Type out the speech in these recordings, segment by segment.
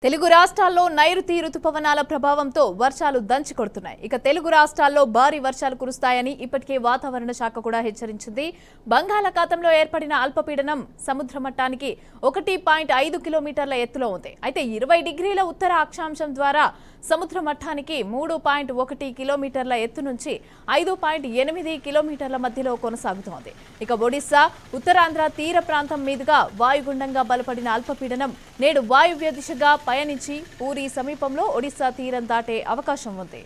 తెలుగు రాష్ట్రాల్లో నైరుతి రుతుపవనాల ప్రభావంతో వర్షాలు దంచి కొడుతున్నాయి. ఇక తెలుగు రాష్ట్రాల్లో భారీ వర్షాలు కురుస్తాయని ఇప్పటికే వాతావరణ శాఖ కూడా హెచ్చరించింది. బంగాళాఖాతంలో ఏర్పడిన అల్పపీడనం సముద్ర మట్టానికి 1.5 కిలోమీటర్ల ఎత్తులో ఉంది. అయితే 20 డిగ్రీల ఉత్తర అక్షాంశం ద్వారా సముద్ర మట్టానికి 3.1 కిలోమీటర్ల ఎత్తు నుంచి 5.8 కిలోమీటర్ల మధ్యలో కొనసాగుతోంది. ఇక ఒడిశా, ఉత్తరాంధ్ర తీర ప్రాంతం మీదుగా వాయుగుండంగా బలపడిన అల్పపీడనం నేడు వాయువ్య దిశగా పయనించి పూరి సమీపంలో ఒడిశా తీరం దాటే అవకాశం ఉంది.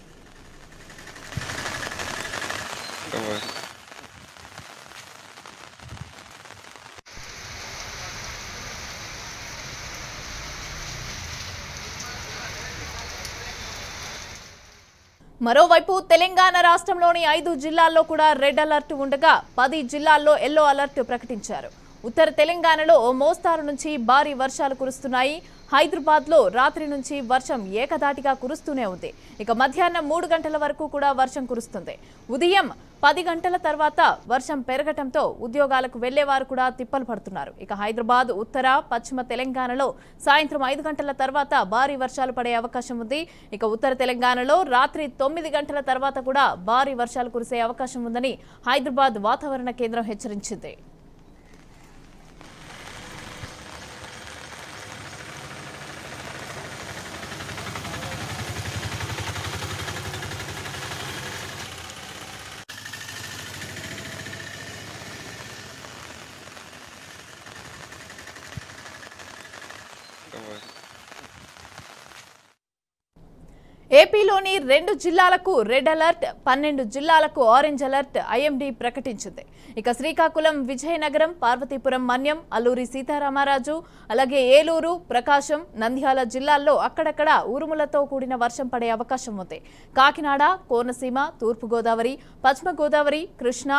మరోవైపు తెలంగాణ రాష్ట్రంలోని 5 జిల్లాల్లో కూడా రెడ్ అలర్ట్ ఉండగా 10 జిల్లాల్లో ఎల్లో అలర్ట్ ప్రకటించారు. ఉత్తర తెలంగాణలో ఓ మోస్తారు నుంచి భారీ వర్షాలు కురుస్తున్నాయి. హైదరాబాద్లో రాత్రి నుంచి వర్షం ఏకధాటిగా కురుస్తూనే ఉంది. ఇక మధ్యాహ్నం 3 గంటల వరకు కూడా వర్షం కురుస్తుంది. ఉదయం 10 గంటల తర్వాత వర్షం పెరగటంతో ఉద్యోగాలకు వెళ్లేవారు కూడా తిప్పలు పడుతున్నారు. ఇక హైదరాబాద్, ఉత్తర, పశ్చిమ తెలంగాణలో సాయంత్రం 5 గంటల తర్వాత భారీ వర్షాలు పడే అవకాశం ఉంది. ఇక ఉత్తర తెలంగాణలో రాత్రి 9 గంటల తర్వాత కూడా భారీ వర్షాలు కురిసే అవకాశం ఉందని హైదరాబాద్ వాతావరణ కేంద్రం హెచ్చరించింది. ఏపీలోని 2 జిల్లాలకు రెడ్ అలర్ట్, 12 జిల్లాలకు ఆరెంజ్ అలర్ట్ ఐఎండీ ప్రకటించింది. ఇక శ్రీకాకుళం, విజయనగరం, పార్వతీపురం, మన్యం, అల్లూరి సీతారామరాజు, అలాగే ఏలూరు, ప్రకాశం, నంద్యాల జిల్లాల్లో అక్కడక్కడ ఉరుములతో కూడిన వర్షం పడే అవకాశం ఉంది. కాకినాడ, కోనసీమ, తూర్పుగోదావరి, పశ్చిమ గోదావరి, కృష్ణా,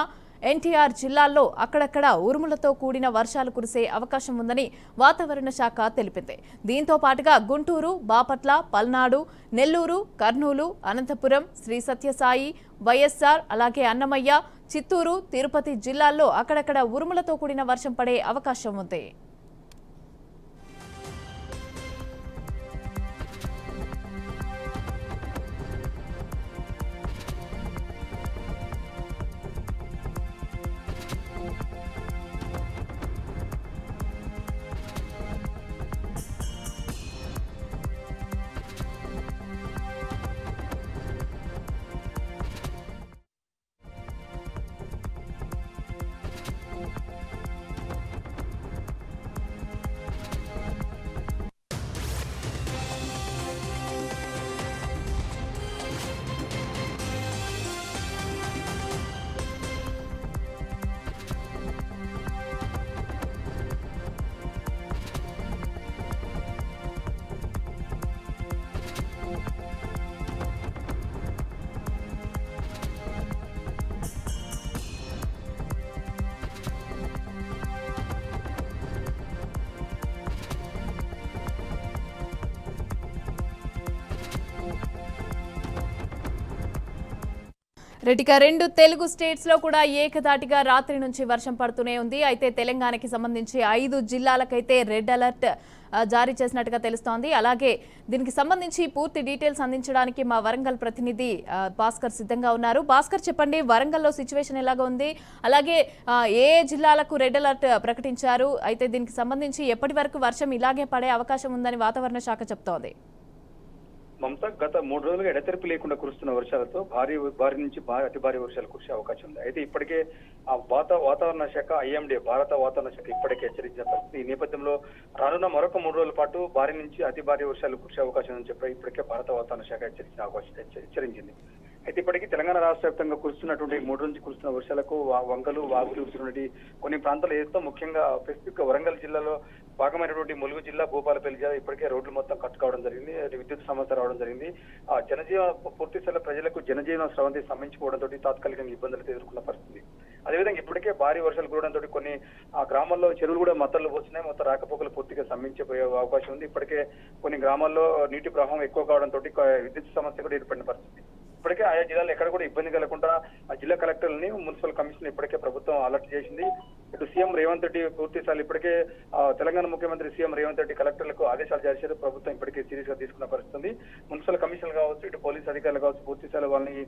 ఎన్టీఆర్ జిల్లాల్లో అక్కడక్కడ ఉరుములతో కూడిన వర్షాలు కురిసే అవకాశం ఉందని వాతావరణ శాఖ తెలిపింది. దీంతో పాటుగా గుంటూరు, బాపట్ల, పల్నాడు, నెల్లూరు, కర్నూలు, అనంతపురం, శ్రీ సత్యసాయి, వైఎస్ఆర్, అలాగే అన్నమయ్య, చిత్తూరు, తిరుపతి జిల్లాల్లో అక్కడక్కడ ఉరుములతో కూడిన వర్షం పడే అవకాశం ఉంది. రెడ్డిగా 2 తెలుగు స్టేట్స్ లో కూడా ఏకధాటిగా రాత్రి నుంచి వర్షం పడుతూనే ఉంది. అయితే తెలంగాణకి సంబంధించి 5 జిల్లాలకైతే రెడ్ అలర్ట్ జారీ చేసినట్టుగా తెలుస్తోంది. అలాగే దీనికి సంబంధించి పూర్తి డీటెయిల్స్ అందించడానికి మా వరంగల్ ప్రతినిధి భాస్కర్ సిద్ధంగా ఉన్నారు. భాస్కర్, చెప్పండి, వరంగల్లో సిచ్యువేషన్ ఎలాగా ఉంది? అలాగే ఏ జిల్లాలకు రెడ్ అలర్ట్ ప్రకటించారు? అయితే దీనికి సంబంధించి ఎప్పటి వరకు వర్షం ఇలాగే పడే అవకాశం ఉందని వాతావరణ శాఖ చెప్తోంది. మమత, గత 3 రోజులుగా ఎడతెరిపి లేకుండా కురుస్తున్న వర్షాలతో భారీ నుంచి అతి భారీ వర్షాలు కురిసే అవకాశం ఉంది. అయితే ఇప్పటికే ఆ వాతావరణ శాఖ ఐఎండీ, భారత వాతావరణ శాఖ ఇప్పటికే హెచ్చరించిన పరిస్థితి. ఈ నేపథ్యంలో రానున్న మరొక 3 రోజుల పాటు భారీ నుంచి అతి భారీ వర్షాలు కురిసే అవకాశం ఉందని చెప్పి ఇప్పటికే భారత వాతావరణ శాఖ హెచ్చరించింది. అయితే ఇప్పటికీ తెలంగాణ రాష్ట్ర వ్యాప్తంగా కురుస్తున్నటువంటి 3 నుంచి కురుస్తున్న వర్షాలకు వంకలు, వాగులు కురుస్తున్నటువంటి కొన్ని ప్రాంతాలు ఏదో ముఖ్యంగా స్పెసిఫిక్ గా వరంగల్ జిల్లాలో భాగమైనటువంటి ములుగు జిల్లా, భూపాలపల్లి జిల్లా ఇప్పటికే రోడ్లు మొత్తం కట్ కావడం జరిగింది. విద్యుత్ సమస్య రావడం జరిగింది. ఆ పూర్తి స్థాయిలో ప్రజలకు జనజీవన స్రవంతి స్తంభించుకోవడంతో తాత్కాలికంగా ఇబ్బందులు ఎదుర్కొన్న పరిస్థితి. అదేవిధంగా ఇప్పటికే భారీ వర్షాలు కురవడంతో కొన్ని ఆ గ్రామాల్లో చెరువులు కూడా మత్తలు పోస్తున్నాయి. మొత్తం రాకపోకలు పూర్తిగా స్తంభించిపోయే అవకాశం ఉంది. ఇప్పటికే కొన్ని గ్రామాల్లో నీటి ప్రవాహం ఎక్కువ కావడంతో విద్యుత్ సమస్య కూడా ఏర్పడిన పరిస్థితి. ఇప్పటికే ఆయా జిల్లాలో ఎక్కడ కూడా ఇబ్బంది కలగకుండా ఆ జిల్లా కలెక్టర్లని మున్సిపల్ కమిషన్ ఇప్పటికే ప్రభుత్వం అలర్ట్ చేసింది. ఇటు సీఎం రేవంత్ రెడ్డి పూర్తి స్థాయి ఇప్పటికే తెలంగాణ ముఖ్యమంత్రి సీఎం రేవంత్ రెడ్డి కలెక్టర్లకు ఆదేశాలు జారీ చేశారు. ప్రభుత్వం ఇప్పటికే సీరియస్ గా తీసుకున్న పరిస్థితుంది. మున్సిపల్ కమిషన్లు కావచ్చు, ఇటు పోలీస్ అధికారులు కావచ్చు, పూర్తి స్థాయిలో వాళ్ళని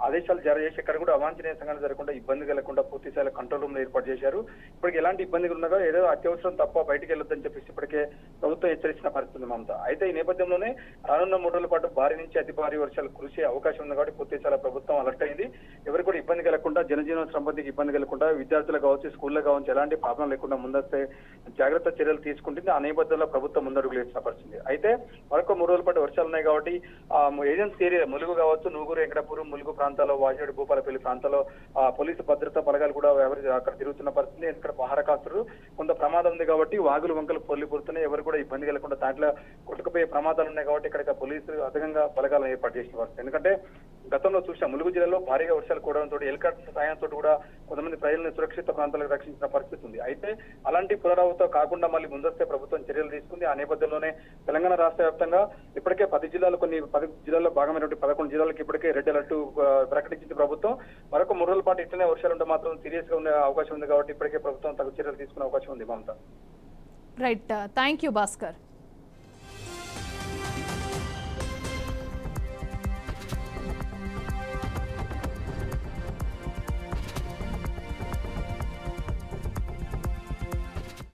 ఆదేశాలు జారీ చేసి ఎక్కడ కూడా అవాంఛనీయ సంఘటనలు జరగకుండా ఇబ్బంది కలగకుండా పూర్తి స్థాయిలో కంట్రోల్ రూమ్ ఏర్పాటు చేశారు. ఇప్పటికి ఎలాంటి ఇబ్బందులు ఉన్నా ఏదో అత్యవసరం తప్ప బయటికి వెళ్ళొద్దని చెప్పేసి ఇప్పటికే ప్రభుత్వం హెచ్చరించిన పరిస్థితి మమత. అయితే ఈ నేపథ్యంలోనే రానున్న 3 రోజుల పాటు భారీ నుంచి అతి భారీ వర్షాలు కురిసే అవకాశం ఉంది కాబట్టి పూర్తి స్థాయిలో ప్రభుత్వం అలర్ట్ అయింది. ఎవరు కూడా ఇబ్బంది కలగకుండా, జనజీవన సంబంధించి ఇబ్బంది కలగకుండా, విద్యార్థులు కావచ్చు, స్కూల్లో కావచ్చు ఎలాంటి ప్రాబ్లం లేకుండా ముందస్తే జాగ్రత్త చర్యలు తీసుకుంటుంది. ఆ నేపథ్యంలో ప్రభుత్వం ముందడుగులు వేసిన పరిస్థితి. అయితే మరొక 3 రోజుల పాటు వర్షాలు ఉన్నాయి కాబట్టి ఏజెన్సీ ఏరియా ములుగు కావచ్చు, నూగూరు, వెంకటాపురం, ములుగు ప్రాంతాల్లో, వాజేడు, భూపాలపల్లి ప్రాంతాల్లో పోలీసు భద్రతా బలగాలు కూడా అక్కడ తిరుగుతున్న పరిస్థితి. ఇక్కడ పహారకాస్తులు కొంత ప్రమాదం ఉంది కాబట్టి వాగులు వంకలు పొర్లిపోతున్నాయి. ఎవరు కూడా ఇబ్బంది కలగకుండా దాంట్లో కొట్టుకుపోయే ప్రమాదాలు ఉన్నాయి కాబట్టి ఇక్కడ పోలీసులు అధికంగా బలగాలను ఏర్పాటు చేసిన పరిస్థితి. ఎందుకంటే గతంలో చూసాం ములుగు జిల్లాలో భారీగా వర్షాలు కూడడంతో హెలికాప్టర్ సాయంతో కూడా కొంతమంది ప్రజలను సురక్షిత ప్రాంతాలకు రక్షించిన పరిస్థితి ఉంది. అయితే అలాంటి పునరావృతం కాకుండా మళ్ళీ ముందస్తే ప్రభుత్వం చర్యలు తీసుకుంది. ఆ నేపథ్యంలోనే తెలంగాణ రాష్ట్ర వ్యాప్తంగా ఇప్పటికే 10 జిల్లాల్లో 10 జిల్లాల్లో భాగమైనటువంటి 11 జిల్లాలకు ఇప్పటికే రెడ్ అలర్ట్ ప్రకటించింది ప్రభుత్వం. మరొక 3 రోజుల పాటు ఇట్లనే వర్షాలు ఉంటే మాత్రం సీరియస్ గా ఉండే అవకాశం ఉంది కాబట్టి ఇప్పటికే ప్రభుత్వం తగు చర్యలు తీసుకునే అవకాశం ఉంది Mamata. Right, thank you Bhaskar.